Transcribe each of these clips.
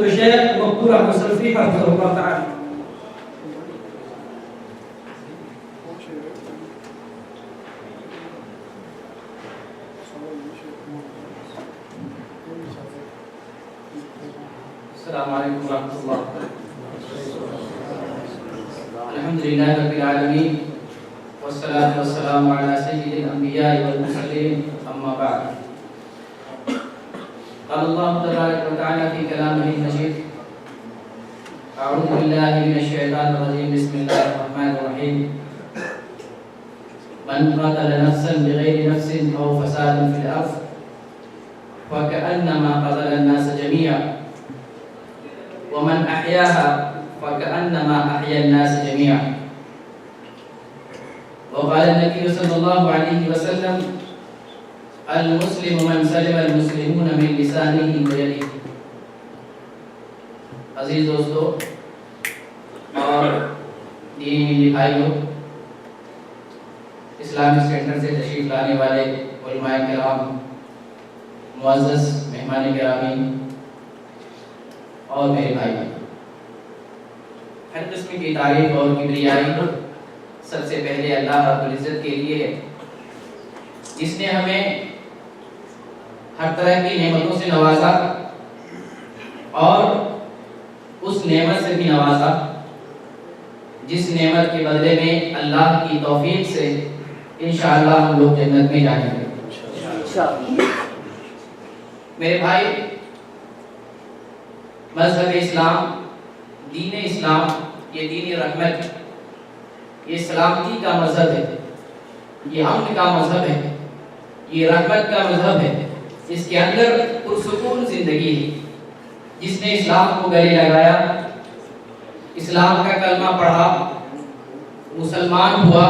الشيخ مقبول عبد الصفي حفظه الله تعالى. السلام عليكم ورحمة الله. الحمد لله رب العالمين والصلاة والسلام على سيد الأنبياء والمرسلين أما بعد. قال الله تبارك وتعالى في كلامه المجيد: أعوذ بالله من الشيطان الرجيم بسم الله الرحمن الرحيم. من قتل نفسا بغير نفس أو فساد في الأرض فكأنما قتل الناس جميعا ومن أحياها فكأنما أحيا الناس جميعا. وقال النبي صلى الله عليه وسلم: المسلم من سلم المسلمون من لسانه ويده. عزیز دوستو اور دینی بھائیوں، اسلامک سینٹر سے تشریف لانے والے علماء کرام، معزز مہمان گرامی اور میرے بھائی، ہر قسم کی تعریف اور کبریائی سب سے پہلے اللہ رب العزت کے لیے ہے، جس نے ہمیں ہر طرح کی نعمتوں سے نوازا اور اس نعمت سے بھی نوازا جس نعمت کے بدلے میں اللہ کی توفیق سے انشاءاللہ ہم لوگ جنت میں جائیں گے میرے بھائی۔ مذہب اسلام، دین اسلام، یہ دین رحمت، یہ سلامتی کا مذہب ہے، یہ امن کا مذہب ہے، یہ رحمت کا مذہب ہے۔ اس کے اندر پرسکون زندگی ہے۔ جس نے اسلام کو گلے لگایا، اسلام کا کلمہ پڑھا، مسلمان ہوا،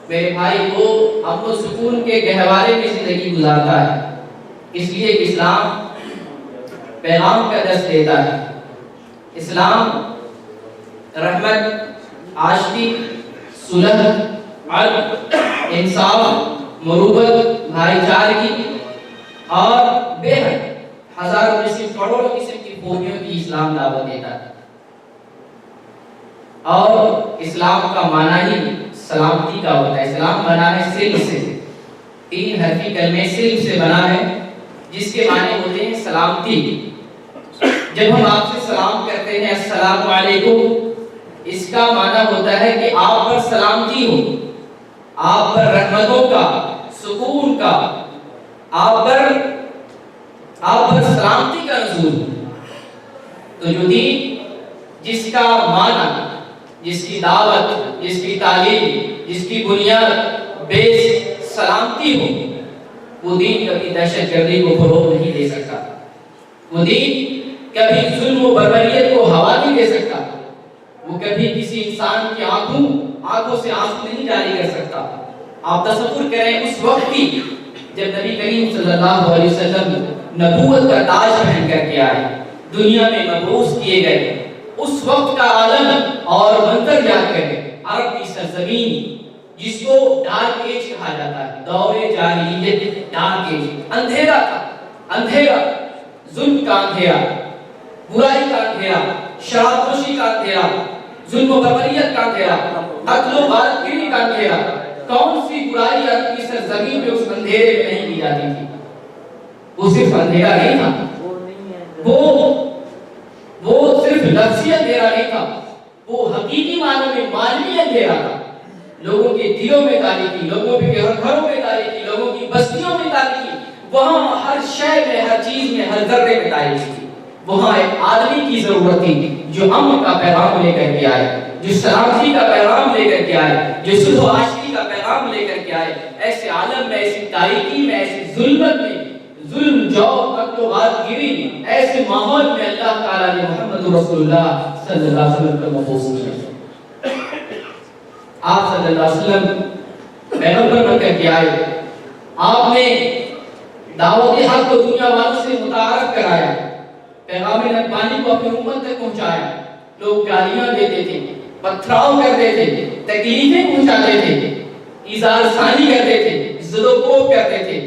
میرے بھائی وہ امن و سکون کے گہوارے میں زندگی گزارتا ہے۔ اس لیے اسلام پیغام کا درس دیتا ہے۔ اسلام رحمت، عاشقی، صلح، عدل، انصاف، مروت، بھائی چارگی اور بے حد ہزاروں قسم کروڑوں قسم کی خوبیوں کی اسلام دعوت دیتا ہے۔ اور اسلام کا معنی ہی سلامتی کا ہوتا ہے۔ اسلام بنا ہے سلم سے، 3 حرفی کلمے سلم سے بنا ہے، جس کے معنی ہوتے ہیں سلامتی۔ جب ہم آپ سے سلام کرتے ہیں السلام علیکم، اس کا معنی ہوتا ہے کہ آپ پر سلامتی ہو، آپ پر رحمتوں کا، سکون کا، آپ پر سلامتی کا نزول۔ تو جو دین جس کا معنی، جس کی دعوت، جس کی تعلیم، جس کی بنیاد بیس سلامتی ہو، وہ دین کبھی دہشت گردی کو فروغ نہیں دے سکتا، وہ دین کبھی ظلم و بربریت کو ہوا نہیں دے سکتا، وہ کبھی کسی انسان کی آنکھوں سے آنسو نہیں جاری کر سکتا۔ آپ تصور کریں اس وقت کی جب نبی کریم صلی اللہ علیہ وسلم نبوت کا تاج پہن کر کے آئے، دنیا میں مبعوث کیے گئے، اس وقت کا عالم اور منظر یاد کریں۔ عرب کی سرزمین جس کو ڈارک ایج کہا جاتا ہے، دور جاہلیت، ڈارک ایج، اندھیرا تھا، اندھیرا، ظلم کا اندھیرا، برائی کا اندھیرا، شراب نوشی کا اندھیرا، ظلم و بربریت کا اندھیرا، قتل و غارت گیری کا اندھیرا۔ کون سی برائی عرب کی سرزمین میں اس اندھیرے میں نہیں کی جاتی تھی؟ وہ صرف اندھیرا نہیں تھا، وہ صرف لفظی اندھیرا نہیں تھا، وہ حقیقی معنوں میں معنوی اندھیرا تھا۔ لوگوں کے دلوں میں تاریکی، لوگوں کے گھروں میں تاریکی، لوگوں کی بستیوں میں تاریکی، وہاں ہر شے میں، ہر چیز میں، ہر ذرے میں تاریکی تھی۔ وہاں ایک آدمی کی ضرورت تھی جو امن کا پیغام لے کر کے آئے، جو سلامتی کا پیغام لے کر کے آئے، جو صلح و عاشقی کا پیغام لے کر کے آئے۔ ایسے عالم میں، ایسی تاریکی میں، ایسی ظلمت میں، ظلم، جور، قتل و غارت گیری، ایسے ماحول میں اللہ تعالیٰ نے محمد رسول اللہ صلی اللہ علیہ وسلم کو مبعوث کیا۔ آپ صلی اللہ علیہ وسلم پیغمبر بن کر کے آئے، آپ نے دعوت حق کو دنیا والوں سے متعارف کرایا، پیغام ربانی کو اپنی امت تک پہنچایا۔ لوگ گالیاں دیتے تھے، پتھراؤ کرتے تھے، تکلیفیں پہنچاتے تھے، ایذار ثانی کرتے تھے، عزت و کوب کرتے تھے،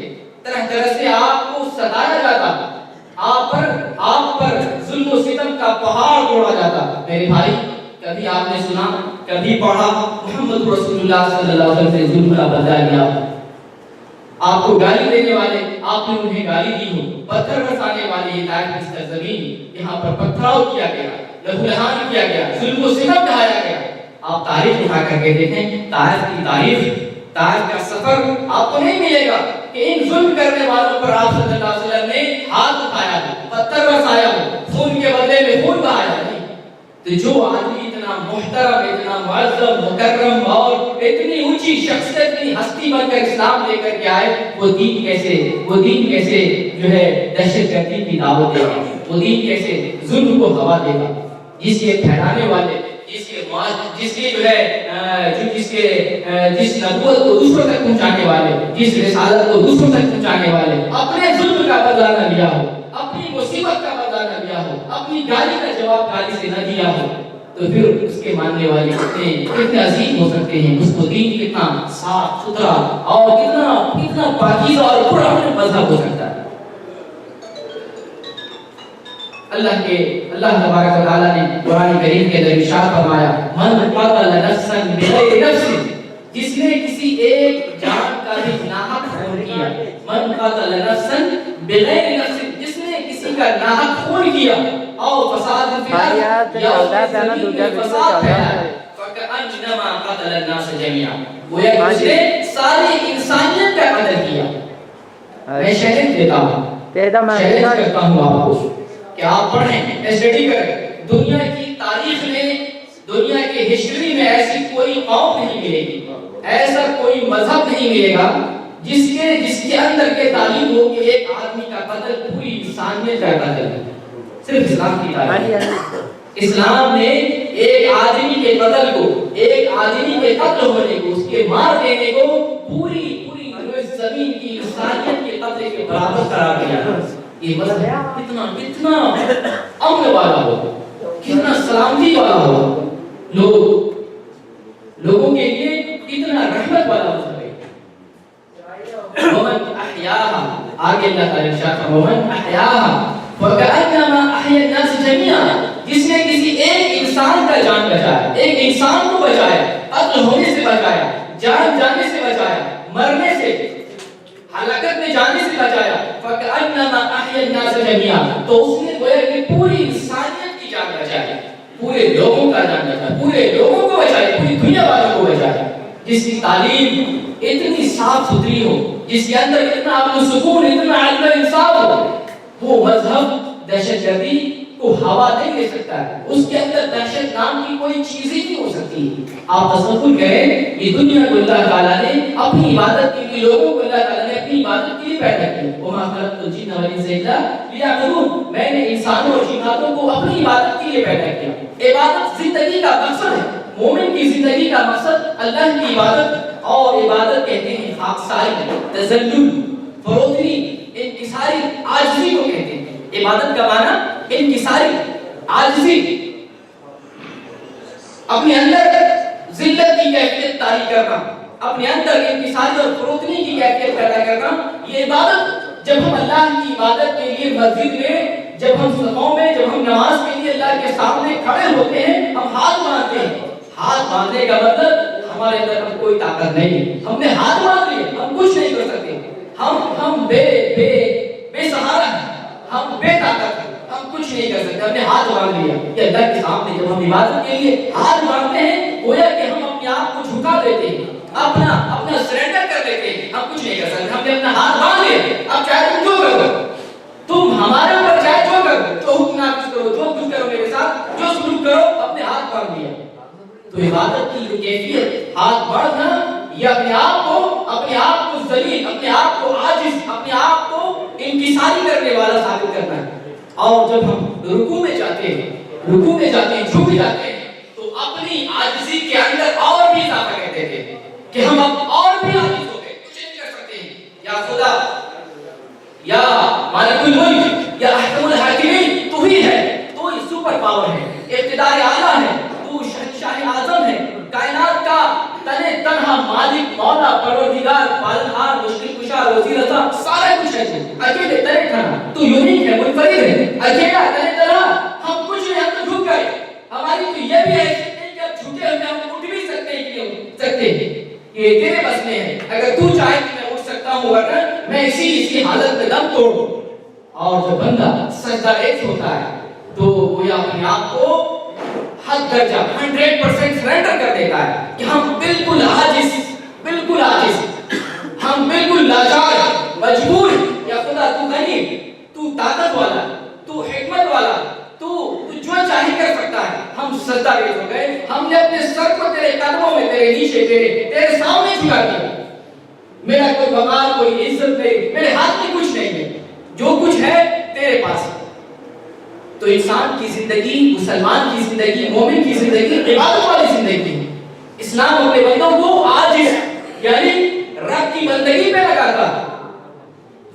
طرح طرح سے آپ کو ستایا جاتا، آپ پر ظلم و ستم کا پہاڑ توڑا جاتا. میرے بھائی کبھی آپ نے سنا کبھی پڑھا محمد رسول اللہ صلی اللہ علیہ وسلم نے ظلم کا بدلہ لیا؟ آپ کو گالی دینے والے آپ نے انہیں گالی دی ہو, پتھر برسانے والے ہدایت کی سرزمین یہاں پر پتھراؤ کیا گیا, لہولہان کیا گیا, ظلم و ستم ڈھایا گیا. آپ تاریخ اٹھا کر کے دیکھیں, طائف کی طائف کا سفر آپ کو نہیں ملے گا کہ ان ظلم کرنے والوں پر آپ صلی اللہ علیہ وسلم نے ہاتھ اٹھایا ہو, پتھر برسایا ہو, خون کے بدلے میں خون بہایا نہیں. تو جو آدمی اتنا محترم, اتنا معظم, مکرم اور اتنی اونچی شخصیت کی ہستی بن کر اسلام لے کر کے آئے, وہ دین کیسے جو ہے دہشت گردی کی دعوت دے گا, وہ دین کیسے ظلم کو ہوا دے گا؟ جس کے پھیلانے والے, جس نبوت کو دوسروں تک پہنچانے والے, جس رسالت کو دوسروں تک پہنچانے والے اپنے ظلم کا بدلہ نہ لیا ہو, اپنی مصیبت کا بدلہ نہ لیا ہو, اپنی گالی کا جواب گالی سے نہ دیا ہو, تو پھر اس کے ماننے والے کتنے عظیم ہو سکتے ہیں, اس کو دین کتنا صاف ستھرا اور کتنا پاکیزہ اور پرامن مذہب ہو سکتا ہے. اللہ تبارک و تعالی نے قرآن کریم کے اندر ارشاد فرمایا, من قتل نفسا بغیر نفس, جس نے کسی ایک جان کا بھی ناحق خون کیا, من قتل نفسا بغیر نفس, جس نے کسی کا ناحق خون کیا, اور فساد فی الارض یا زمین میں فساد پھیلایا, فکأنما قتل الناس جميعا, گویا کہ اس نے ساری انسانیت کا قتل کیا. میں چیلنج دیتا ہوں, چیلنج کرتا ہوں آپ کو کہ آپ پڑھیں, اسٹڈی کریں. دنیا کی تاریخ میں, دنیا کے ہسٹری میں ایسی کوئی قوم نہیں ملے گی, ایسا کوئی مذہب نہیں ملے گا جس کے اندر کے تعلیم ہو کہ ایک آدمی کا قتل پوری انسانیت کا قتل ہے. صرف اسلام کی تعلیم. اسلام نے ایک آدمی کے قتل کو, ایک آدمی کے قتل ہونے کو, اس کے مار دینے کو پوری زمین کی انسانیت کے قتل کے برابر قرار دیا. یہ مذہب کتنا امن والا ہو, کتنا سلامتی والا ہو, لوگوں کے لیے کتنا رحمت والا مذہب ہے. ومن احیاها, آگے اللہ تعالی ارشاد فرمایا, ومن احیاها فکأنما احیا الناس جميعا, جس نے کسی ایک انسان کا جان بچایا, ایک انسان کو بچایا, قتل ہونے سے بچایا, جان جانے سے بچایا, مرنے سے, ہلاکت میں جانے سے بچایا, فکأنما احیا الناس جميعا, تو اس نے گویا کہ پوری انسانیت کی جان بچائی, پورے لوگوں کا جان بچایا, پورے لوگوں کو بچایا, پوری دنیا والوں کو بچایا. جس کی تعلیم اتنی صاف ستھری ہو, جس کے اندر اتنا امن و سکون, اتنا عدل و انصاف ہو, وہ مذہب دہشت گردی کو ہوا نہیں دے سکتا ہے. اس کے اندر دہشت نام کی کوئی چیز ہی نہیں ہو سکتی. آپ تصور کریں, یہ دنیا کو اللہ تعالیٰ نے اپنی عبادت کے لیے, لوگوں کو اللہ تعالیٰ نے اپنی عبادت کے لیے پیدا کیا. وما خلقت الجن والانس الا لیعبدون, میں نے انسانوں اور جناتوں کو اپنی عبادت کے لیے پیدا کیا. عبادت زندگی کا مقصد ہے. مومن کی زندگی کا مقصد اللہ کی عبادت, اور عبادت کہتے ہیں خاکساری, تذلل, فروتنی, انکساری, عاجزی کو کہتے ہیں. عبادت کا معنی انکساری, عاجزی, اپنے اندر ذلت کی کیفیت طاری کرنا, اپنے اندر انکساری اور فروتنی کی کیفیت پیدا کرنا, یہ عبادت. جب ہم اللہ کی عبادت کے لیے مسجد میں, جب ہم صفوں میں, جب ہم نماز کے لیے اللہ کے سامنے کھڑے ہوتے ہیں, ہم ہاتھ باندھتے ہیں. ہاتھ باندھنے کا مطلب ہمارے اندر کوئی طاقت نہیں, ہم نے ہاتھ باندھ لیے, ہم کچھ نہیں کر سکتے, ہم بے سہارا ہیں, ہم بے طاقت ہیں, ہم کچھ نہیں کر سکتے, ہم نے ہاتھ باندھ لیا. یہ اللہ کے سامنے جب ہم عبادت کے لیے ہاتھ باندھتے ہیں, گویا کہ ہم اپنے آپ کو جھکا دیتے ہیں, اپنا سرنڈر کر دیتے ہیں. ہم کچھ نہیں کر سکتے, ہم نے اپنا ہاتھ باندھ لیا. اب چاہے تم جو کرو, تم ہمارے اوپر چاہے جو کرو, جو حکم نافذ کرو, جو کچھ کرو میرے ساتھ, جو سلوک کرو, اپنے ہاتھ باندھ لیا. تو عبادت کی کیفیت ہاتھ باندھنا, یہ اپنے آپ کو ذلیل, اپنے آپ کو عاجز, اپنے آپ کو انکساری کرنے والا ثابت کرنا ہے. اور جب ہم رکوع میں جاتے ہیں, جھک جاتے ہیں, تو اپنی عاجزی کے اندر اور بھی اضافہ کرتے تھے کہ ہم اب اور بھی عاجز ہو گئے, کچھ نہیں کر سکتے ہیں. یا خدا, یا مالک الملک, یا احکم الحاکمین, تو ہی ہے, تو ہی سپر پاور ہے, اقتدار اعلیٰ ہے, تو شہنشاہ اعظم ہے, کائنات کا تنے تنہا مالک مولا پروردگار پالنہار مشکل کشا روزی رسا سارا کچھ ہے تو اکیلے تنے تنہا تو یونیک ہے منفرد ہے اکیلا تنے تنہا ہم کچھ نہیں ہم تو جھک گئے ہماری تو یہ بھی ہے کہ اب جھکے ہوئے ہم اٹھ بھی سکتے ہیں کہ ہم سکتے ہیں یہ تیرے بس میں ہے اگر تو چاہے کہ میں اٹھ سکتا ہوں ورنہ میں اسی حالت میں دم توڑ دوں اور جب بندہ سجدہ ریز ہوتا ہے تو وہ اپنے آپ کو حد درجہ 100% سرنڈر کر دیتا ہے کہ ہم بالکل عاجز ہم بالکل لاچار مجبور یا خدا تو غنی تو طاقت والا تو حکمت والا تو جو چاہے کر سکتا ہے ہم سجدہ ریز ہو گئے ہم نے اپنے سر کو تیرے قدموں میں تیرے نیچے تیرے سامنے جھکا دیا میرا کوئی وقار کوئی عزت نہیں میرے ہاتھ میں کچھ نہیں ہے جو کچھ ہے تیرے پاس تو انسان کی زندگی مسلمان کی زندگی مومن کی زندگی عبادت والی زندگی اسلام اپنے بندوں کو عاجز یعنی رب کی بندگی پہ لگاتا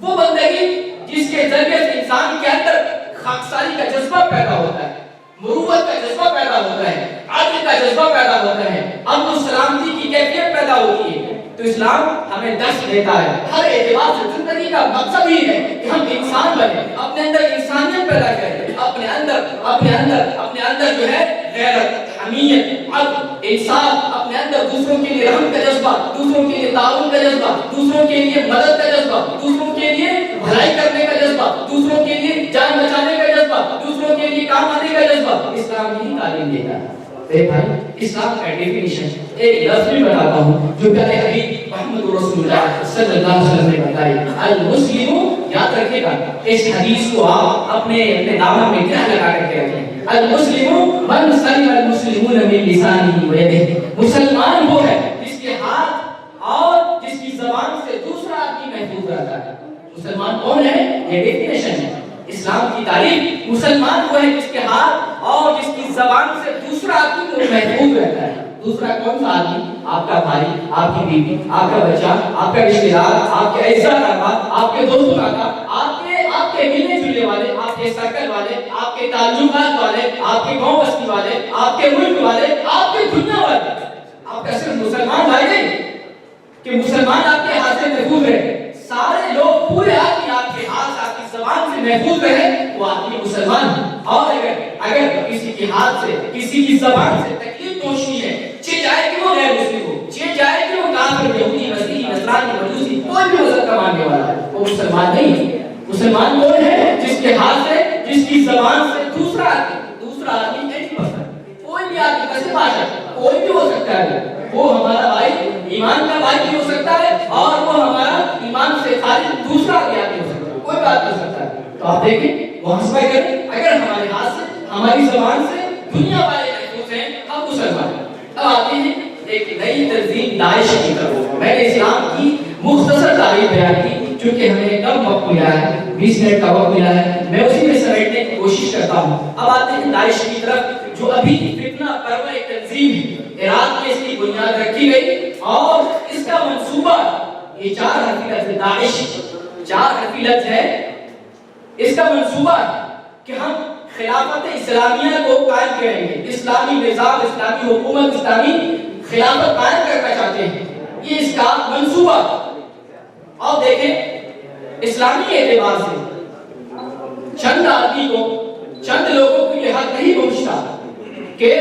وہ بندگی جس کے ذریعے سے انسان کے اندر خاکساری کا جذبہ پیدا ہوتا ہے مروت کا جذبہ پیدا ہوتا ہے عدل کا جذبہ پیدا ہوتا ہے امن و سلامتی کی کیفیت پیدا ہوتی ہے تو اسلام ہمیں درس دیتا ہے ہر اعتبار سے زندگی کا مقصد ہی ہے کہ ہم انسان بنیں اپنے اندر انسانیت پیدا کریں اپنے اندر جو ہے غیرت حمیت عدل انصاف اپنے اندر دوسروں کے لیے رحم کا جذبہ دوسروں کے لیے تعاون کا جذبہ دوسروں کے لیے مدد کا جذبہ دوسروں کے لیے بھلائی کرنے کا جذبہ دوسروں کے لیے جان بچانے کا جذبہ دوسروں کے لیے کام آنے کا جذبہ اسلام یہی تعلیم دیتا ہے اے بھائی اسلام کا ڈیفینیشن ایک لفظ بھی بتاتا ہوں جو پیارے حبیب محمد رسول اللہ صلی اللہ علیہ وسلم نے بتائی المسلم یاد رکھے گا اس حدیث کو آپ اپنے دامن میں کیا لگا کر کے رکھیں المسلم من سلم المسلمون من لسانه ويده مسلمان وہ ہے جس کے ہاتھ اور جس کی زبان سے دوسرا آدمی محفوظ رہتا ہے مسلمان کون ہے یہ ڈیفینیشن ہے اسلام کی تعریف مسلمان وہ ہے جس کے ہاتھ اور جس کی زبان سے دوسرا آدمی محفوظ رہتا ہے دوسرا کون سا آدمی آپ کا بھائی آپ کی بیوی آپ کا بچہ آپ کا رشتہ دار آپ کے عزت احباب آپ کے دوست آپ کے ملنے جلنے والے آپ کے سرکل والے آپ کے تعلقات والے آپ کے گاؤں بستی والے آپ کے ملک والے آپ کے دنیا والے آپ کا صرف مسلمان بھائی نہیں کہ مسلمان آپ کے ہاتھ سے محفوظ رہے سارے لوگ پورے آدمی آپ کے ہاتھ آپ کی زبان سے محفوظ رہے وہ آدمی مسلمان اور اگر کسی کے ہاتھ سے کسی کی زبان سے تکلیف پہنچنی ہے چاہے جائے کہ وہ غیر مسلم ہو چاہے جائے کہ وہ کافر یہودی مسیحی نصرانی مجوسی کوئی بھی مذہب کا ماننے والا ہے وہ مسلمان نہیں ہے مسلمان کون ہے جس کے ہاتھ سے جس کی زبان سے دوسرا آدمی اینی پرسن کوئی بھی آدمی کیسے باشا کوئی بھی ہو سکتا ہے وہ ہمارا بھائی ایمان کا بھائی بھی ہو سکتا ہے اور وہ ہمارا ایمان سے خارج دوسرا بھی آدمی ہو سکتا ہے کوئی بات ہو سکتا ہے تو آپ دیکھیں وہ ہنسپا کریں اگر ہمارے ہاتھ سے ہماری زبان سے دنیا والے محفوظ ہیں ہم مسلمان ہیں اب آتے ہیں ایک نئی تنظیم داعش کی طرف میں نے اسلام کی مختصر تعریف بیان کی چونکہ ہمیں کم وقت ملا ہے 20 منٹ کا وقت ملا ہے میں اسی میں سمیٹنے کی کوشش کرتا ہوں اب آتے ہیں داعش کی طرف جو ابھی فتنہ پرور ایک تنظیم ہے عراق میں اس کی بنیاد رکھی گئی اور اس کا منصوبہ یہ 4 حرفی لفظ داعش 4 حرفی لفظ ہے اس کا منصوبہ ہے کہ ہم خلافت اسلامیہ کو قائم کریں گے اسلامی نظام اسلامی حکومت اسلامی خلافت قائم کرنا چاہتے ہیں یہ اس کا منصوبہ اور دیکھیں اسلامی اعتبار سے چند آدمی کو چند لوگوں کو یہ حق نہیں پہنچتا کہ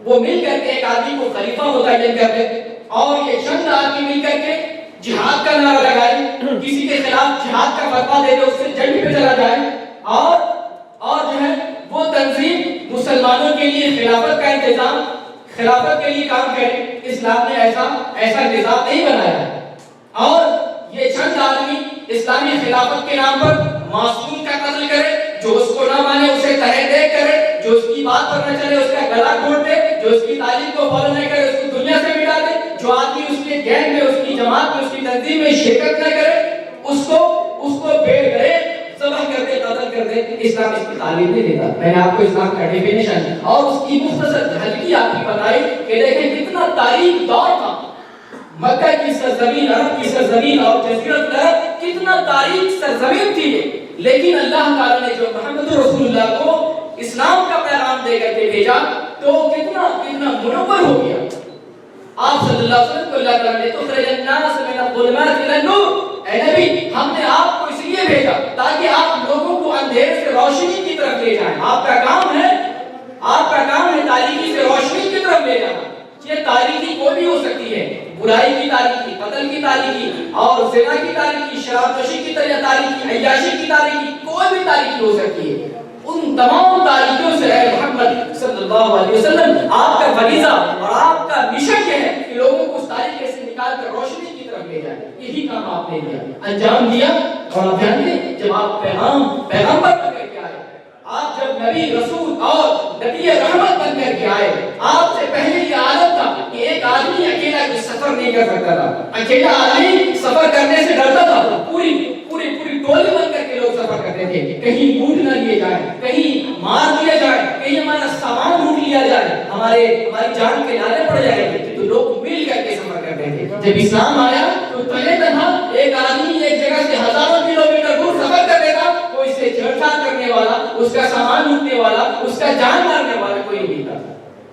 وہ مل کر کے ایک آدمی کو خلیفہ متعین کر دے اور یہ چند آدمی مل کر کے جہاد کا نعرہ لگائے کسی کے خلاف جہاد کا فتویٰ دے دے اس سے جنگ پہ چلا جائے اور جو ہے وہ تنظیم مسلمانوں کے لیے خلافت کا انتظام خلافت کے لیے کام کرے اسلام نے ایسا نظام نہیں بنایا اور یہ چند آدمی اسلامی خلافت کے نام پر معصوم کا قتل کرے جو اس کو نہ مانے اسے تہہ دے کرے جو اس کی بات پر نہ چلے اس کا گلا گھونٹ دے جو اس کی تعلیم کو فالو نہیں کرے اس کو دنیا سے مٹا دے جو آدمی اس کے گینگ میں اس کی جماعت میں اس کی تنظیم میں شرکت نہ کرے اس کو بے گرے ذبح کر دے قتل کر دے اسلام اس کی تعلیم نہیں دیتا میں نے آپ کو اسلام کا ڈیفینیشن اور اس کی مختصر جھلکی آپ کی بتائی کہ دیکھیں کتنا تاریخ دور تھا مکہ کی سرزمین عرب کی سرزمین اور جزیرۃ العرب کتنا تاریخ سرزمین تھی لیکن اللہ تعالی نے جو محمد رسول اللہ کو اسلام کا پیغام دے کر کے بھیجا تو کتنا منور ہو گیا آپ صلی اللہ علیہ وسلم کو اللہ تعالیٰ نے تخرج الناس من الظلمات الى النور، اے نبی ہم نے آپ کو اس لیے بھیجا تاکہ آپ لوگوں کو اندھیرے سے روشنی کی طرف لے جائیں۔ آپ کا کام ہے تاریکی سے روشنی کی طرف لے جانا۔ یہ تاریکی کوئی بھی ہو سکتی ہے، برائی کی تاریکی، قتل کی تاریکی، اور زنا کی تاریکی، شراب نوشی کی تاریکی، عیاشی کی تاریکی، کوئی بھی تاریکی ہو سکتی ہے۔ ان تمام تاریکیوں سے اے محمد صلی اللہ علیہ وسلم آپ کا فریضہ اور آپ کا مشن یہ ہے کہ لوگوں کو اس تاریکی سے نکال کر روشنی کی طرف لے جائیں۔ یہی کام آپ نے کیا، انجام دیا۔ اور آپ جانتے ہیں جب آپ پیغمبر بن کر کے آئے، آپ جب نبی رسول اور نبی رحمت بن کر کے آئے، آپ سے پہلے یہ عادت تھا کہ ایک آدمی اکیلا کوئی سفر نہیں کر سکتا تھا، اکیلا آدمی سفر کرنے سے ڈرتا تھا۔ پوری ٹولی بن کر کے لوگ سفر کرتے تھے، کہیں لوٹ نہ لیے جائیں، کہیں مار دیا جائے، کہیں ہمارا سامان لوٹ لیا جائے، ہماری جان کے نالے پڑ جائے گی، تو لوگ مل کر کے سفر کرتے تھے۔ جب اسلام آیا تو پہلے تنہا ایک آدمی ایک جگہ سے ہزاروں کلومیٹر دور سفر کر دیتا، کوئی سے چھیڑچھاڑ کرنے والا، اس کا سامان لوٹنے والا، اس کا جان مارنے والا کوئی نہیں تھا۔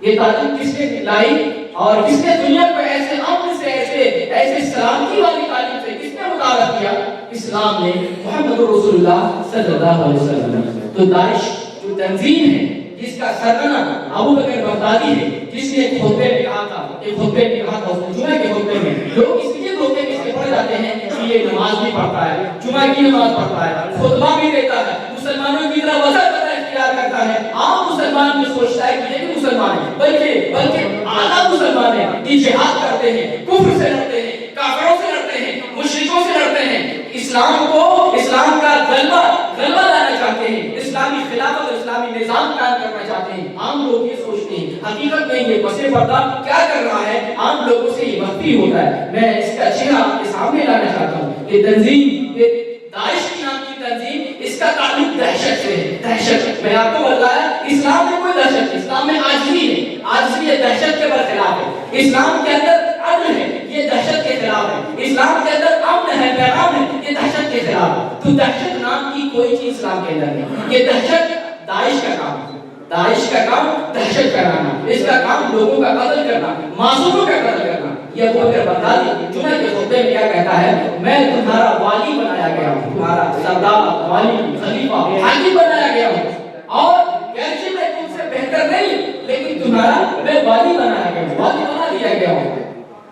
یہ تعلیم کس نے لائی اور کس نے دنیا کو ایسے امن سے ایسے سلامتی والی تعلیم سے کس نے مطالعہ کیا؟ اسلام نے، محمد رسول اللہ صلی اللہ علیہ وسلم۔ تو داعش جو تنظیم ہے جس کا سرگنا ابو بکر بغدادی ہے، جس نے ایک خطبے میں کہا تھا جمعہ کے خطبے میں، لوگ اس لیے دھوکے میں سے پڑ جاتے ہیں کہ یہ نماز بھی پڑھتا ہے، جمعہ کی نماز پڑھتا ہے، خطبہ بھی دیتا ہے، مسلمانوں کی طرح وضاحت اختیار کرتا ہے۔ عام مسلمان بھی سوچتا ہے کہ یہ بھی مسلمان ہے، بلکہ اعلیٰ مسلمان ہیں، یہ جہاد کرتے ہیں، کفر سے لڑتے ہیں، کافروں سے لڑتے ہیں، مشرکوں سے لڑتے ہیں، اسلام کا غلبہ لانا چاہتے ہیں، اسلامی خلافت اور اسلامی نظام قائم کرنا چاہتے ہیں۔ عام لوگ یہ سوچتے ہیں، حقیقت میں یہ پس پردہ کیا کر رہا ہے، عام لوگوں سے یہ مخفی ہوتا ہے۔ میں اس کا چہرہ آپ کے سامنے لانا چاہتا ہوں۔ یہ تنظیم، یہ داعش کی نام کی تنظیم، اس کا تعلق دہشت سے ہے۔ دہشت، میں آپ کو بتایا اسلام میں کوئی دہشت نہیں، اسلام میں عاجزی ہے، عاجزی یہ دہشت کے برخلاف ہے۔ اسلام کے اندر عدل ہے، یہ دہشت کے خلاف ہے۔ اسلام کے اندر امن ہے، پیغام ہے، یہ دہشت کے خلاف ہے۔ تو دہشت نام کی کوئی چیز اسلام کے اندر نہیں۔ یہ دہشت داعش کا کام ہے، داعش کا کام دہشت پھیلانا، اس کا کام لوگوں کا قتل کرنا، معصوموں کا قتل کرنا۔ یہ ابو بکر بغدادی جمعہ کے خطبے میں کیا کہتا ہے؟ میں تمہارا والی بنایا گیا ہوں، تمہارا سردار، والی، خلیفہ، حاکم بنایا گیا ہوں، اور گرچہ میں تم سے بہتر نہیں لیکن تمہارا میں والی بنایا گیا ہوں، والی بنا دیا گیا ہوں۔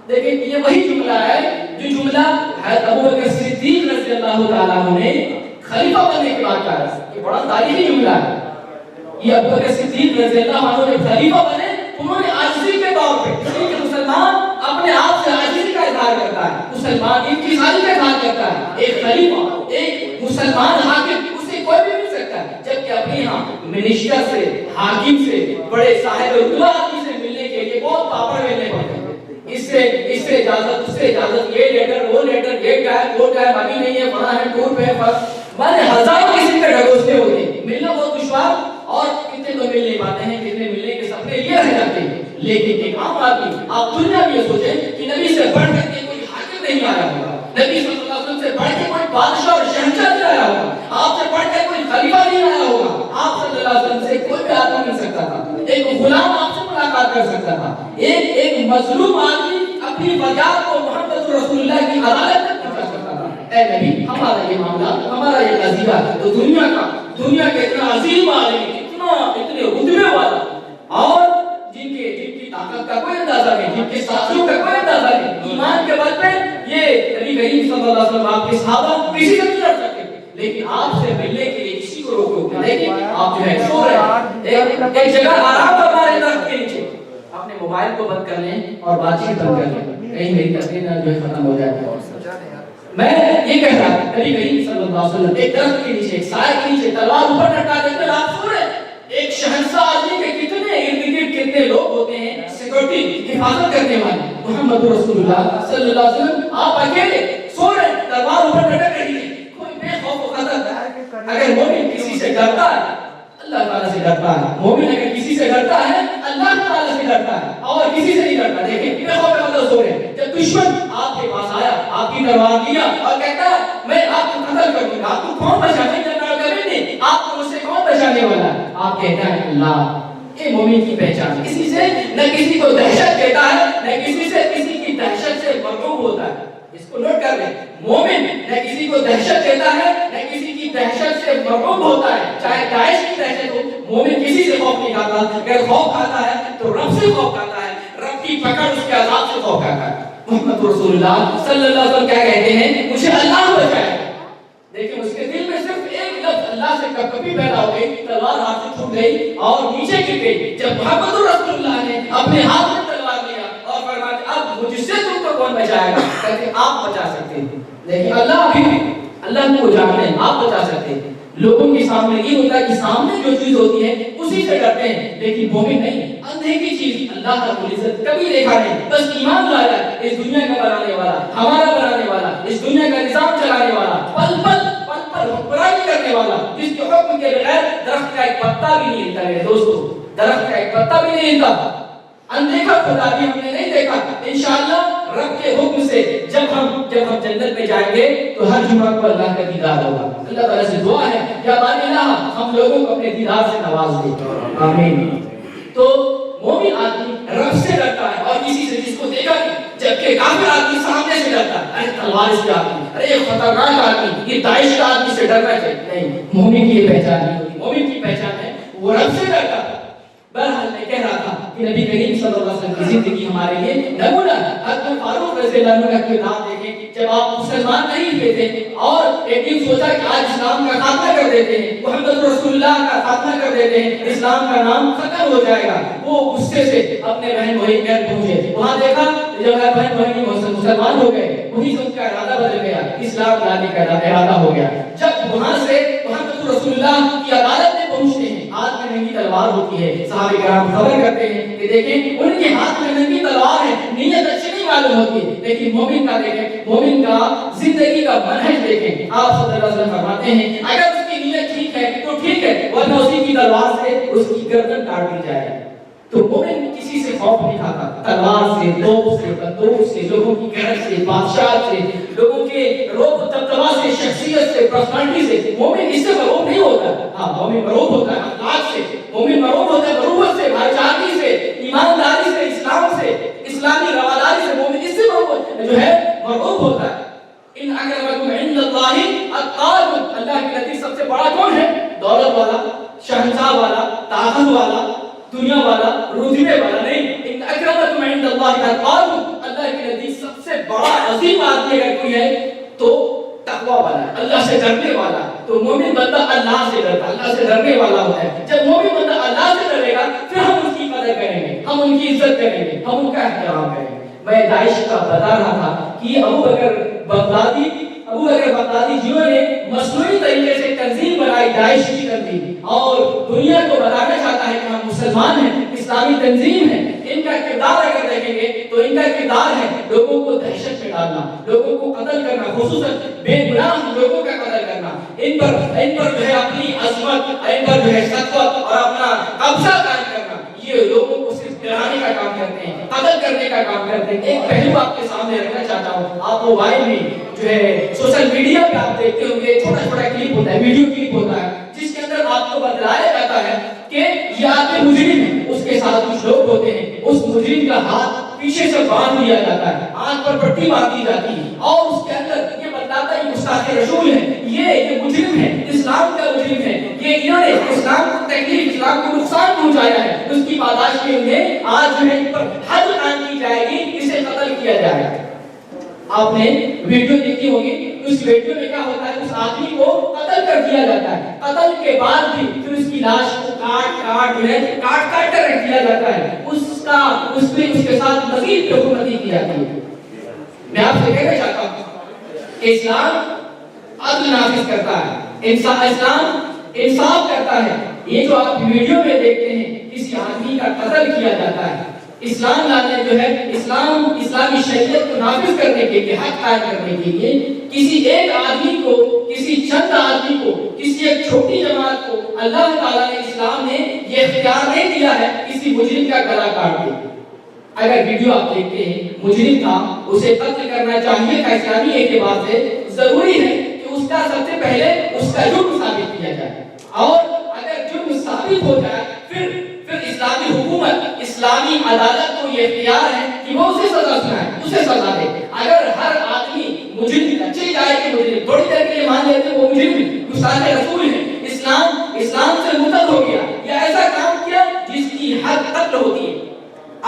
لیکن یہ وہی جملہ ہے جو جملہ حضرت ابو بکر صدیق رضی اللہ تعالیٰ عنہ نے خلیفہ بننے کے بعد کہا۔ یہ بڑا تاریخی جملہ ہے۔ یہ ابو بکر صدیق رضی اللہ عنہ نے خلیفہ بنے، انہوں نے عاجزی کے طور پہ، اس لیے کہ مسلمان اپنے آپ سے عاجزی کا اظہار کرتا ہے، مسلمان انکساری کا اظہار کرتا ہے۔ ایک خلیفہ، ایک مسلمان حاکم، اسے کوئی بھی مل سکتا ہے، جبکہ اپنے یہاں منسٹر سے، حاکم سے، بڑے صاحب رتبہ آدمی سے ملنے کے لیے بہت پاپڑ ملنے پڑتے ہیں۔ اس سے اجازت، اس سے اجازت، یہ لیٹر، وہ لیٹر، یہ ٹائم، وہ ٹائم، ابھی نہیں ہے، فلاں ہے، ٹور پہ مانے ہزاروں قسم کے ڈھگوسلے ہوتے ہیں، ملنا بہت دشوار، اور کتنے تو مل نہیں پاتے ہیں، کتنے ملنے کے سپنے یہ رہ جاتے ہیں۔ لیکن ایک عام آدمی، آپ دنیا میں یہ سوچیں کہ نبی سے بڑھ کر کے کوئی حاکم نہیں آیا ہوگا، نبی صلی اللہ علیہ وسلم سے بڑھ کے کوئی بادشاہ اور شہنشاہ نہیں آیا ہوگا، آپ سے بڑھ کے کوئی خلیفہ نہیں آیا ہوگا، آپ صلی اللہ علیہ وسلم سے کوئی بھی آدمی مل سکتا تھا، ایک غلام آپ سے ملاقات کر سکتا تھا، ایک مظلوم آدمی اپنی فریاد کو محمد رسول اللہ کی عدالت تک پہنچا سکتا تھا۔ اے نبی، ہمارا یہ معاملہ، ہمارا یہ قضیہ تو دنیا کے اتنا عظیم عالم، اتنے رتبے والا، اور جن کی طاقت کا کوئی اندازہ نہیں، جن کے ساتھیوں کا کوئی اندازہ نہیں، ایمان کے بل پہ یہ نبی کریم صلی اللہ علیہ وسلم، آپ کے صحابہ کسی سے نہیں لڑ سکتے، لیکن آپ سے ملنے کے لیے کسی کو روکو، لیکن آپ جو ہے سو رہے ہیں ایک جگہ آرام فرما رہے درخت کے نیچے، اپنے موبائل کو بند کر لیں اور بات چیت بند کر لیں، کہیں میری تصویر نہ جو ہے ختم ہو جائے۔ میں یہ کہہ رہا ہوں نبی کریم صلی اللہ علیہ وسلم ایک درخت کے نیچے، ایک سائے کے نیچے تلوار اوپر لٹکا دیتے ہیں، آپ سو رہے ہیں۔ ایک شہنشاہ آدمی کے کتنے ارد گرد کتنے لوگ ہوتے ہیں سیکورٹی، حفاظت کرنے والے، محمد رسول اللہ صلی اللہ علیہ وسلم آپ اکیلے سو رہے ہیں، تلوار اوپر لٹک رہی ہے، کوئی بے خوف و خطر۔ اگر مومن کسی سے ڈرتا ہے اللہ تعالیٰ سے ڈرتا ہے، مومن اگر کسی سے ڈرتا ہے اللہ تعالیٰ سے ڈرتا ہے، اور کسی سے نہیں ڈرتا۔ دیکھیں بے خوف و خطر سو رہے ہیں، جب دشمن آپ کے پاس آیا، آپ کی تلوار لیا اور کہتا ہے میں آپ کو قتل کر دوں گا، آپ کو کون بچانے والا ہے؟ آپ کو مجھ سے کون بچانے والا ہے؟ آپ کہتا ہے اللہ۔ یہ مومن کی پہچان ہے. کسی سے نہ کسی کو دہشت دیتا ہے، نہ کسی سے کسی کی دہشت سے مرعوب ہوتا ہے. اس کو نوٹ کر لیں، مومن نہ کسی کو دہشت دیتا ہے، نہ کسی کی دہشت سے مرعوب ہوتا ہے. چاہے داعش کی دہشت ہو، مومن کسی سے خوف نہیں کھاتا. اگر خوف کھاتا ہے تو رب سے خوف کھاتا ہے، رب کی پکڑ اس کے عذاب سے خوف کھاتا ہے. محمد رسول اللہ صلی اللہ علیہ وسلم کیا کہتے ہیں؟ مجھے اللہ بچائے. لیکن اس کے دل میں صرف ایک لفظ اللہ سے کبھی پیدا ہو گئی، تلوار ہاتھ سے چھوٹ گئی اور نیچے گر گئی. جب محمد رسول اللہ نے اپنے ہاتھ میں تلوار لیا اور فرمایا اب مجھ سے تم کو کون بچائے گا؟ کہتے آپ بچا سکتے ہیں. لیکن اللہ بھی اللہ کو جانتے ہیں، آپ بچا سکتے ہیں. لوگوں کے سامنے یہ ہوتا ہے کہ سامنے جو چیز ہوتی ہے اسی سے ڈرتے ہیں، لیکن مومن نہیں. اندھے کی چیز اللہ رب العزت کبھی دیکھا نہیں، بس ایمان لایا اس دنیا کا بنانے والا، ہمارا بنانے والا، اس دنیا کا نظام چلانے والا، پل پل حکمرانی کرنے والا، جس کے حکم کے بغیر درخت کا ایک پتا بھی نہیں ہلتا ہے. دوستو درخت کا ایک پتا بھی نہیں ہلتا. اندیکھا خدا بھی ہم نے نہیں دیکھا. انشاءاللہ رب کے حکم سے جب ہم جنت میں جائیں گے تو ہر جمعہ کو اللہ کا دیدار ہوگا. اللہ تعالیٰ سے دعا ہے یا باری اللہ ہم لوگوں کو اپنے دیدار سے نواز دے. آمین. تو مومن آدمی رب سے ڈرتا ہے اور کسی سے جس کو دیکھا نہیں. جبکہ کافر آدمی سامنے سے ڈرتا ہے، ارے تلوار اس کا آدمی، ارے یہ خطرناک آدمی، یہ داعش کا آدمی سے ڈرنا چاہیے. نہیں، مومن کی یہ پہچان نہیں ہوتی. مومن کی پہچان ہے وہ رب سے ڈرتا ہے. بہرحال میں کہہ رہا تھا کہ نبی کریم صلی اللہ علیہ وسلم کی زندگی ہمارے لیے نمونہ. حضرت فاروق رضی اللہ عنہ کا کردار دیکھیں. جب آپ مسلمان نہیں ہوئے تھے اور ایک دن سوچا کہ آج اسلام کا خاتمہ کر دیتے ہیں، محمد رسول اللہ کا خاتمہ کر دیتے ہیں، اسلام کا نام ختم ہو جائے گا. وہ غصے سے اپنے بہن بھائی گھر پہنچے. وہاں دیکھا جب بہن بھائی مسلمان ہو گئے، وہی سے ان کا ارادہ بدل گیا، اسلام لانے کا ارادہ ہو گیا. جب وہاں سے محمد رسول اللہ کی عدالت میں پہنچتے ہیں، ہاتھ میں ننگی تلوار ہوتی ہے. صحابہ کرام خبر کرتے ہیں کہ دیکھیں ان کے ہاتھ میں ننگی تلوار ہے. نیت اچھی نہیں معلوم ہوتی ہے، لیکن مومن کا دیکھیں، مومن کا زندگی کا منہج دیکھیں. آپ صلی اللہ علیہ وسلم فرماتے ہیں اگر اس کی نیت ٹھیک ہے تو ٹھیک ہے، ورنہ اسی کی تلوار سے اس کی گردن کاٹ دی جائے. تو مومن کسی سے خوف نہیں کھاتا. تلوار سے، توپ سے، بندوق سے، لوگوں کی گرج سے، بادشاہ سے، لوگوں کے روب دبدبا سے، شخصیت سے، پرسنالٹی سے مومن اس سے مرعوب نہیں ہوتا. ہاں مومن مرعوب ہوتا ہے اخلاق سے، مومن مرعوب ہوتا ہے مروت سے، بھائی چارگی سے، ایمانداری سے، اسلام سے، اسلامی رواداری سے. مومن اس سے مرعوب ہوتا ہے. ان اکرمکم عند اللہ اتقاکم. اللہ کے نزدیک سب سے بڑا کون ہے؟ دولت والا، شہنشاہ والا، طاقت والا، دنیا والا، رتبے والا نہیں. ان اکرمکم عند اللہ اتقاکم. اللہ کے نزدیک سب سے بڑا عظیم آدمی اگر کوئی ہے تو تقوی والا ہے، اللہ سے ڈرنے والا ہے. تو مومن بندہ اللہ سے ڈرتا ہے، اللہ سے ڈرنے والا ہوتا ہے. جب مومن بندہ اللہ سے ڈرے گا پھر ہم اس کی قدر کریں گے، ہم ان کی عزت کریں گے، ہم ان کا احترام کریں گے. میں داعش کا بتا رہا تھا کہ ابو بکر بغدادی جنہوں نے مصنوعی طریقے سے تنظیم بنائی، داعش کی تنظیم، اور دنیا کو بتانا چاہتا ہے کہ ہم مسلمان ہیں، اسلامی تنظیم ہے. ان کا کردار اگر دیکھیں گے تو ان کا کردار ہے لوگوں کو دہشت میں ڈالنا، لوگوں کو قتل کرنا، خصوصاً بے گناہ لوگوں کا قتل کرنا. ان پر جو ہے اپنی عظمت، ان پر جو ہے سطوت اور اپنا قبضہ قائم کرنا. یہ لوگوں کو صرف ڈرانے کا کام کرتے ہیں، قتل کرنے کا کام کرتے ہیں. ایک پہلو آپ کے سامنے رکھنا چاہتا ہوں. آپ موبائل میں جو ہے سوشل میڈیا پہ آپ دیکھتے ہوں گے چھوٹا چھوٹا کلپ ہوتا ہے، ویڈیو کلپ ہوتا ہے، جس کے اندر آپ کو بتلایا جاتا ہے کہ یہ آدمی مجرم ہے، اس کے ساتھ کچھ لوگ ہوتے ہیں، اس مجرم کا ہاتھ پیچھے سے باندھ لیا جاتا ہے، آنکھ پر پٹی باندھ دی جاتی ہے، اور اس کے اندر یہ بتلاتا ہے یہ گستاخ رسول ہے، یہ مجرم ہے، اسلام کا مجرم ہے، یہ انہوں نے اسلام کو تکلیف، اسلام کو نقصان پہنچایا ہے. اس کی پاداش کے لیے آج جو ہے ان پر حد قائم کی جائے گی، اسے قتل کیا جائے گا. آپ نے ویڈیو دیکھی ہوگی، اس ویڈیو میں کیا ہوتا ہے، اس آدمی کو قتل کر دیا جاتا ہے. قتل کے بعد بھی پھر اس کی لاش کو کاٹ کر رکھ دیا جاتا ہے. اس کے ساتھ مزید حکومتی کی جاتی ہے. میں آپ سے کہنا چاہتا ہوں کہ اسلام عدل نافذ کرتا ہے، اسلام انصاف کرتا ہے. یہ جو آپ ویڈیو میں دیکھتے ہیں کسی آدمی کا قتل کیا جاتا ہے، اسلام لانے جو ہے اسلامی شریعت کو نافذ کرنے کے لیے، حق قائم کرنے کے لیے کسی ایک آدمی کو، کسی چند آدمی کو، کسی ایک چھوٹی جماعت کو اللہ تعالیٰ نے، اسلام نے یہ اختیار نہیں دیا ہے کسی مجرم کا گلا کاٹ دے. اگر ویڈیو آپ دیکھتے ہیں مجرم تھا، اسے قتل کرنا چاہیے تھا اسلامی اعتبار سے. ضروری ہے کہ اس کا سب سے پہلے اس کا جرم ثابت کیا جائے، اور اگر جرم ثابت ہو جائے پھر اسلام اسلامی عدالت کو یہ اختیار ہے کہ وہ اسے سزا سنائے، اسے سزا دے۔ اگر ہر آدمی مجرم اچھی جائے کہ مجرم تھوڑی دیر کے لیے مان لیتے وہ مجرم گستاخ رسول ہے، اسلام سے مرتد ہو گیا یا ایسا کام کیا جس کی حد قتل ہوتی ہے،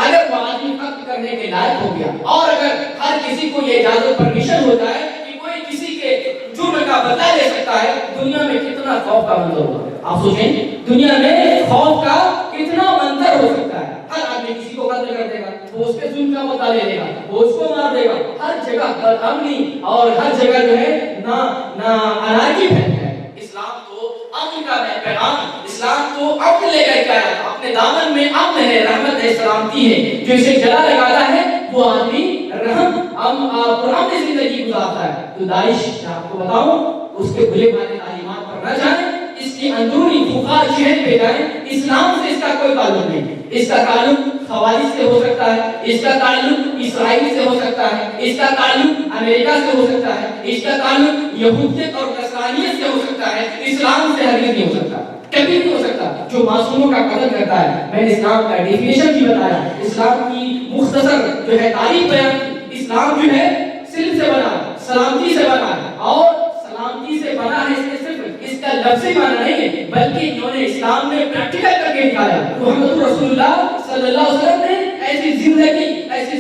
اگر وہ آدمی قتل کرنے کے لائق ہو گیا، اور اگر ہر کسی کو یہ اجازت پرمیشن ہوتا ہے کہ کوئی کسی کے جرم کا بدلہ لے سکتا ہے، دنیا میں کتنا خوف کا منظر ہوگا۔ آپ سوچیں دنیا میں خوف کا کتنا منظر ہو سکتا ہے۔ ہر آدمی کسی کو قتل کر دے گا، وہ اس کے ظلم کا بدلہ لے لے گا، وہ اس کو مار دے گا، ہر جگہ بدامنی اور ہر جگہ جو ہے نا انارکی پھیل ہے۔ اسلام تو امن کا پیغام، اسلام تو امن لے کر کے آیا تھا، اپنے دامن میں امن ہے، رحمت ہے، سلامتی ہے، جو اسے گلا لگاتا ہے وہ آدمی پرامن زندگی گزارتا ہے۔ تو داعش میں آپ کو بتاؤں اس کے بھلے بھالے تعلیمات پر نہ جائیں، اس کی اندرونی خفاش ذہن پہ جائیں، اسلام سے اس کا کوئی تعلق نہیں۔ اس کا تعلق خوارج سے ہو سکتا ہے، اس کا تعلق اسرائیل سے ہو سکتا ہے، اس کا تعلق امریکہ سے ہو سکتا ہے، اس کا تعلق یہودیت اور نصرانیت سے ہو سکتا ہے، اسلام سے ہرگز نہیں ہو سکتا، کبھی نہیں ہو سکتا۔ جو معصوموں کا قتل کرتا ہے، میں نے اسلام کا ڈیفینیشن بھی بتایا، اسلام کی مختصر جو ہے تعریف بیان کی، اسلام جو ہے سلم سے بنا، سلامتی سے بنا، اور سلامتی سے بنا ہے اس کے صرف اس کا لفظی معنی نہیں ہے، بلکہ انہوں نے اسلام میں پریکٹیکل کر کے دکھایا۔ محمد رسول اللہ صلی اللہ علیہ وسلم نے ایسی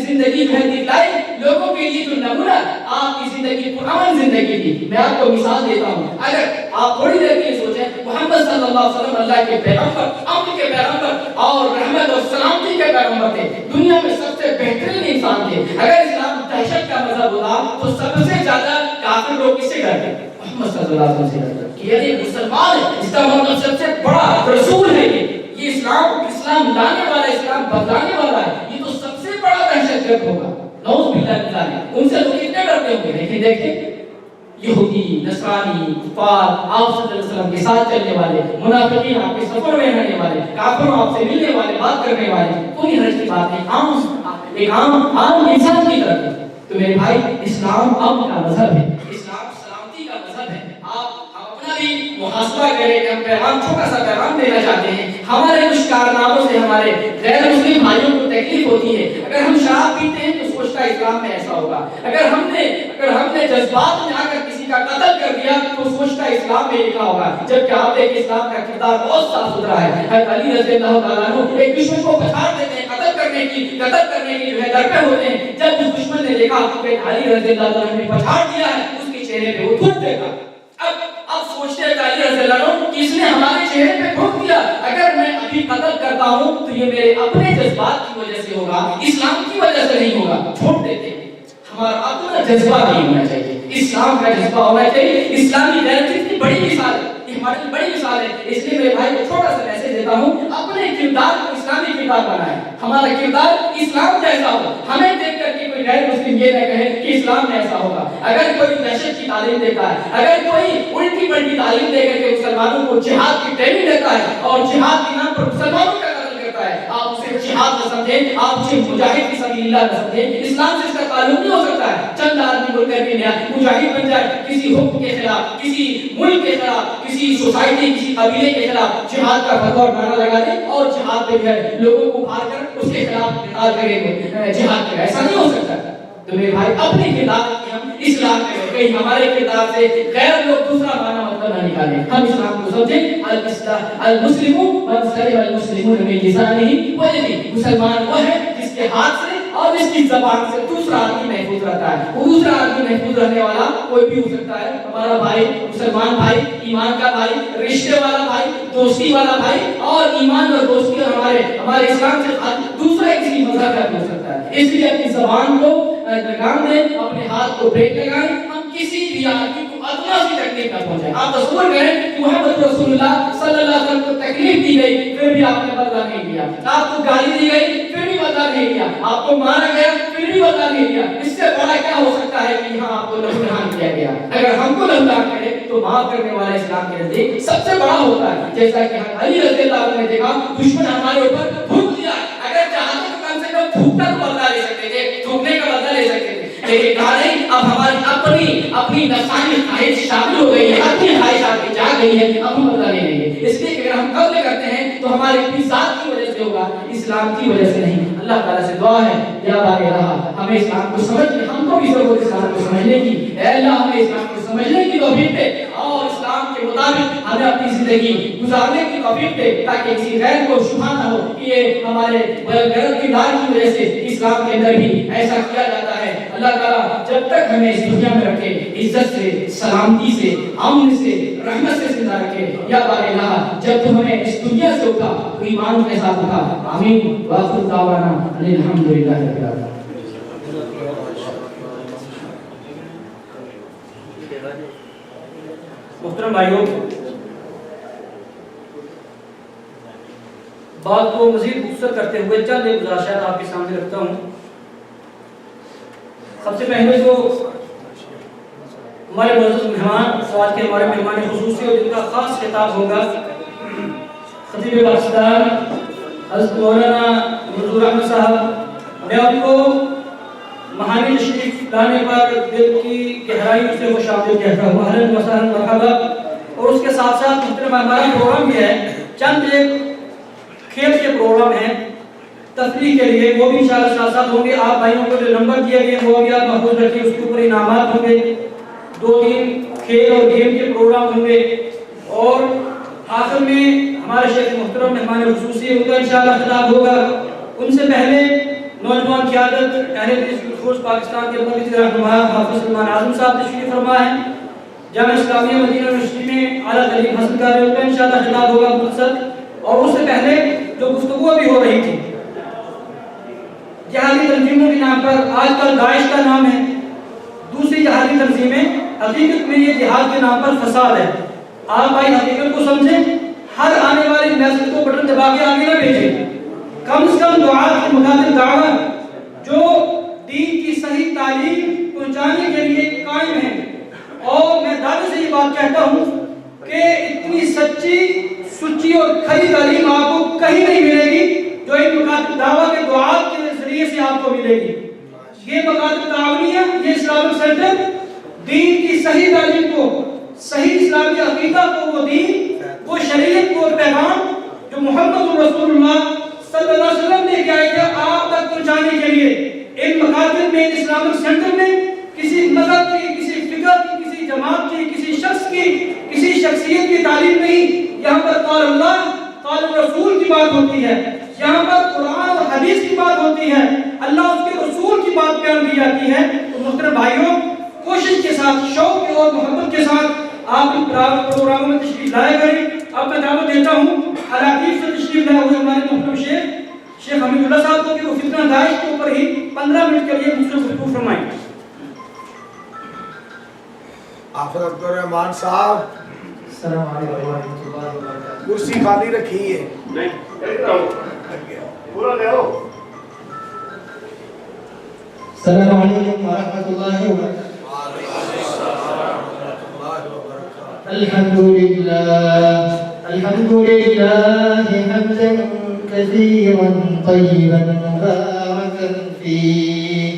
زندگی جو ہے دکھلائی لوگوں کے لیے، جو نمونہ آپ کی زندگی پرامن زندگی تھی۔ میں آپ کو مثال دیتا ہوں، اگر آپ تھوڑی دیر کے لیے سوچیں، محمد صلی اللہ علیہ وسلم اللہ کے پیغمبر، امن کے پیغمبر اور رحمت اور سلامتی کے پیغمبر تھے، دنیا میں سب سے بہترین انسان تھے۔ اگر اسلام دہشت کا مذہب ہوتا تو سب سے زیادہ کافر لوگ کس سے ڈرتے؟ محمد صلی اللہ علیہ وسلم سے ڈرتے کہ یہ مسلمان ہے، اس کا مطلب سب سے بڑا رسول ہے، یہ اسلام لانے والا، اسلام بدلانے والا ہے، یہ تو سب سے بڑا دہشت گرد ہوگا۔ نعوذ باللہ من ذالک، ان سے لوگ کتنے ڈرتے ہوں گے۔ لیکن دیکھیں یہودی، نصرانی، کفار، آپ صلی اللہ علیہ وسلم کے ساتھ چلنے والے، منافقین، آپ کے سفر میں رہنے والے، کافروں آپ سے ملنے والے، بات کرنے والے، کوئی حرج کی بات نہیں، ایک عام انسان کی طرف ہے۔ تو میرے بھائی، اسلام امن کا مذہب ہے، اسلام سلامتی کا مذہب ہے۔ ہم اپنا بھی محاسبہ کریں کہ ہم پیغام، چھوٹا سا پیغام دینا چاہتے ہیں، ہمارے کچھ کارناموں سے ہمارے غیر مسلم بھائیوں کو تکلیف ہوتی ہے۔ اگر ہم شراب پیتے ہیں تو سوچتا ہے اسلام میں ایسا ہوگا، اگر ہم نے جذبات میں آ کر کسی کا قتل کر دیا تو سوچتا ہے اسلام میں لکھا ہوگا، جبکہ آپ دیکھیں اسلام کا کردار بہت صاف ستھرا ہے۔ حضرت علی رضی اللہ تعالیٰ عنہ ایک دشمن کو پچھاڑ دیتے ہیں، قتل کرنے کی جو ہے درپے ہوتے ہیں۔ جب اس دشمن نے دیکھا کہ علی رضی اللہ تعالیٰ نے پچھاڑ دیا ہے، اس کے چہرے پہ وہ تھوک دیکھا۔ اب سوچتے ہیں کہ علی رضی اللہ عنہ کہ اس نے ہمارے چہرے پہ تھوک دیا، اگر میں ابھی قتل کرتا ہوں تو یہ میرے اپنے جذبات کی وجہ سے ہوگا، اسلام کی وجہ سے نہیں ہوگا، چھوڑ دیتے ہیں۔ ہمارا اپنا جذبہ نہیں ہونا چاہیے، اسلام کا جذبہ ہونا چاہیے۔ اسلامی غیرت کتنی بڑی مثال ہے، یہ ہماری بڑی مثال ہے۔ اس لیے میرے بھائی کو چھوٹا سا میسج دیتا ہوں، اپنے کردار کو اسلامی کردار بنائیں، ہمارا کردار اسلام جیسا ہو۔ ہمیں دیکھ کر کے کوئی غیر مسلم یہ نہ کہے کہ اسلام میں ایسا ہوگا۔ اگر کوئی دہشت کی تعلیم دیتا ہے، اگر کوئی الٹی پلٹی تعلیم دے کر کے مسلمانوں کو جہاد کی ٹریننگ دیتا ہے اور جہاد کے نام پر مسلمانوں کا قتل کرتا ہے، آپ اسے جہاد نہ سمجھیں، آپ اسے مجاہد فی سبیل اللہ نہ سمجھیں۔ اسلام سے اس کا تعلق نہیں ہو سکتا ہے چند آدمی بول کر کے مجاہد بن جائے، کسی حکم کے خلاف، کسی ملک کے خلاف، کسی سوسائٹی، کسی قبیلے کے خلاف جہاد کا فتویٰ اور نعرہ لگا دے اور جہاد پہ گئے لوگوں کو مار کر اس کے خلاف قتال کریں گے، جہاد کریں، ایسا نہیں ہو سکتا۔ تو میرے بھائی اپنے کردار کی ہم اصلاح کریں، کہیں ہمارے کردار سے غیر لوگ دوسرا معنی مطلب نہ نکالیں۔ ہم اسلام کو سمجھیں، المسلم من سلم المسلمون من لسانه ويده، مسلمان وہ ہے جس کے ہاتھ سے اور اس کی زبان سے دوسرا آدمی محفوظ رہتا ہے۔ وہ دوسرا آدمی محفوظ رہنے والا کوئی بھی ہو سکتا ہے، ہمارا بھائی، مسلمان بھائی، ایمان کا بھائی، رشتے والا بھائی، دوستی والا بھائی، اور ایمان اور دوستی اور ہمارے اسلام سے دوسرا کسی مذہب کا ہو سکتا ہے۔ اس لیے اپنی زبان کو لگام دیں، اپنے ہاتھ کو بریک لگائیں، ہم کسی بھی آدمی کو ادنا سی تکلیف نہ پہنچائیں۔ آپ تصور کریں کہ محمد رسول اللہ صلی اللہ علیہ وسلم کو تکلیف دی گئی پھر بھی آپ نے بدلہ نہیں لیا، آپ کو گالی دی گئی پھر بھی بدلہ نہیں لیا، آپ کو مارا گیا پھر بھی بدلہ نہیں لیا۔ اس سے بڑا کیا ہو سکتا ہے کہ یہاں آپ کو لہولہان کیا گیا؟ اگر ہم کو لہولہان کرے تو معاف کرنے والا اسلام کے نزدیک سب سے بڑا ہوتا ہے۔ جیسا کہ علی رضی اللہ عنہ نے دیکھا دشمن ہمارے اوپر تھوک دیا، اگر چاہتے تو کم سے کم تھوکتا تو بدلہ لے سکتے تھے، تھوکنے کا بدلہ لے سکتے تھے، لیکن کہا نہیں، اب ہماری اپنی نفسانی خواہش شامل ہو گئی ہے، اپنی خواہشات جا گئی ہے، اب ہم بدلہ نہیں لیں گے۔ اس لیے کہ اگر ہم قتل کرتے ہیں تو ہماری اپنی ذات کی وجہ سے ہوگا، اس اسلام کی وجہ سے نہیں. اللہ تعالیٰ سے دعا ہے یا بارے رہا ہمیں اسلام کو سمجھنے, ہم کو بھی ضرورت اسلام کو سمجھنے کی. اے اللہ ہمیں اسلام کو سمجھنے کی توفیق دے اور اسلام کے مطابق ہمیں اپنی زندگی گزارنے کی توفیق دے, تاکہ کسی غیر کو شبہ نہ ہو کہ یہ ہمارے غیرت کی دار کی وجہ سے اسلام کے اندر بھی ایسا کیا جاتا ہے. اللہ تعالیٰ جب تک ہمیں اس دنیا میں رکھے عزت سے, سلامتی سے, امن سے, رحمت سے زندہ رکھے. یا بار الہ جب تو ہمیں اس دنیا سے اٹھا تو ایمان کے ساتھ اٹھا. آمین. وآخر دعوانا الحمدللہ رب العالمین. محترم بھائیوں, بات کو مزید خوبصورت کرتے ہوئے چند ایک گزارشات آپ کے سامنے رکھتا ہوں. سب سے پہلے جو ہمارے معزز مہمان, آج کے ہمارے مہمان خصوصی اور جن کا خاص خطاب ہوگا, خطیب پاکستان حضرت مولانا منظور احمد صاحب, میں ان کو مہانی تشریف لانے پر دل کی گہرائیوں سے خوش آمدید کہتا ہوں. اہلاً و سہلاً مرحبا. اور اس کے ساتھ ساتھ محترم ہمارا پروگرام بھی ہے, چند ایک کھیل کے پروگرام ہیں تفریح کے لیے, وہ بھی انشاءاللہ ساتھ ساتھ ہوں گے. آپ بھائیوں کو جو نمبر دیے گئے وہ بھی آپ محفوظ رکھیں, اس کے اوپر انعامات ہوں گے. 2-3 کھیل اور گیم کے پروگرام ہوں گے. اور آخر میں ہمارے شیخ محترم مہمان خصوصی ان کا انشاءاللہ خطاب ہوگا. ان سے پہلے نوجوان قیادت اہل حدیث پاکستان کے مرکزی رہنما حافظ سلمان اعظم صاحب تشریف فرما ہیں. جامعہ اسلامیہ مدینہ یونیورسٹی میں اعلیٰ تعلیم حاصل کر رہے, ان کا انشاءاللہ خطاب ہوگا مختصر. اور اس سے پہلے جو گفتگو بھی ہو رہی تھی جہادی تنظیموں کے نام پر, آج کل داعش کا نام ہے, دوسری جہادی تنظیمیں, حقیقت میں یہ جہاد کے نام پر فساد ہے. آپ بھائی حقیقت کو سمجھیں, ہر آنے والی میسج کو بٹن دبا کے آگے نہ بھیجیں. کم سے کم دعات کی مخاطب دعوت جو دین کی صحیح تعلیم پہنچانے کے لیے قائم ہے. اور میں دعوے سے یہ بات کہتا ہوں کہ اتنی سچی اور کھری تعلیم آپ کو کہیں نہیں ملے گی جو ان مخاطب دعوت کے دعات کے ذریعے سے آپ کو ملے گی. یہ مخاطب تعاونیہ, یہ اسلامک سینٹر دین کی صحیح تعلیم کو, صحیح اسلامی عقیدہ کو, وہ دین, وہ شریعت کو, پیغام جو محمد رسول اللہ صلی اللہ علیہ وسلم نے کیا ہے آپ تک پہنچانے کے لیے ان مخاطب میں, اسلامک سینٹر میں کسی مذہب کی, کسی فکر کی, کسی جماعت کی, کسی شخص کی, کسی شخصیت کی تعلیم نہیں. یہاں پر قال اللہ قال رسول کی بات ہوتی ہے. یہاں پر قرآن اور حدیث کی بات ہوتی ہے, اللہ اس کے رسول کی بات بیان کی جاتی ہے. تو محترم بھائیوں, کوشش کے ساتھ, شوق اور محبت کے ساتھ آپ ان پروگراموں میں تشریف لایا کریں. اب میں دعوت دیتا ہوں علاقیف سے تشریف لائے ہوئے ہمارے محترم شیخ حمید اللہ صاحب کو کہ وہ فتنہ داعش کے اوپر ہی 15 منٹ کے لیے مجھ سے گفتگو فرمائیں. حافظ عبد الرحمان صاحب, السلام علیکم ورحمۃ اللہ وبرکاتہ. کرسی خالی رکھی ہے, پورا لے آؤ. السلام علیکم ورحمۃ اللہ وبرکاتہ. الحمد لله حمدا كثيرا طيبا مباركا فيه.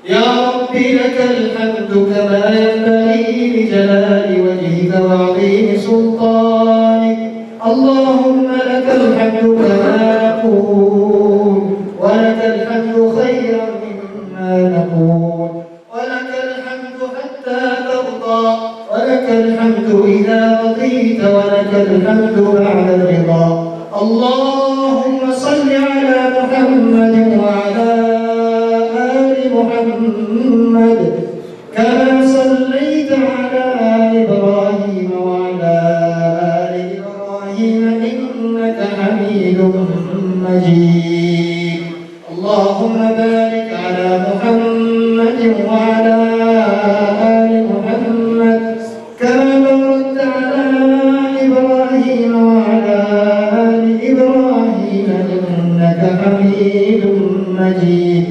يا رب لك الحمد كما ينبغي لجلال وجهك وعظيم سلطانك. اللهم لك الحمد كما نقول, ولك الحمد خيرا مما نقول, ولك الحمد حتى ترضى, ولك الحمد إذا رضيت, ولك الحمد بعد الرضا. اللهم صل على محمد وعلى آل محمد كما صليت على إبراهيم وعلى آل إبراهيم إنك حميد مجيد. اللهم بارك على محمد وعلى آل محمد كما باركت على إبراهيم وعلى آل إبراهيم إنك حميد مجيد.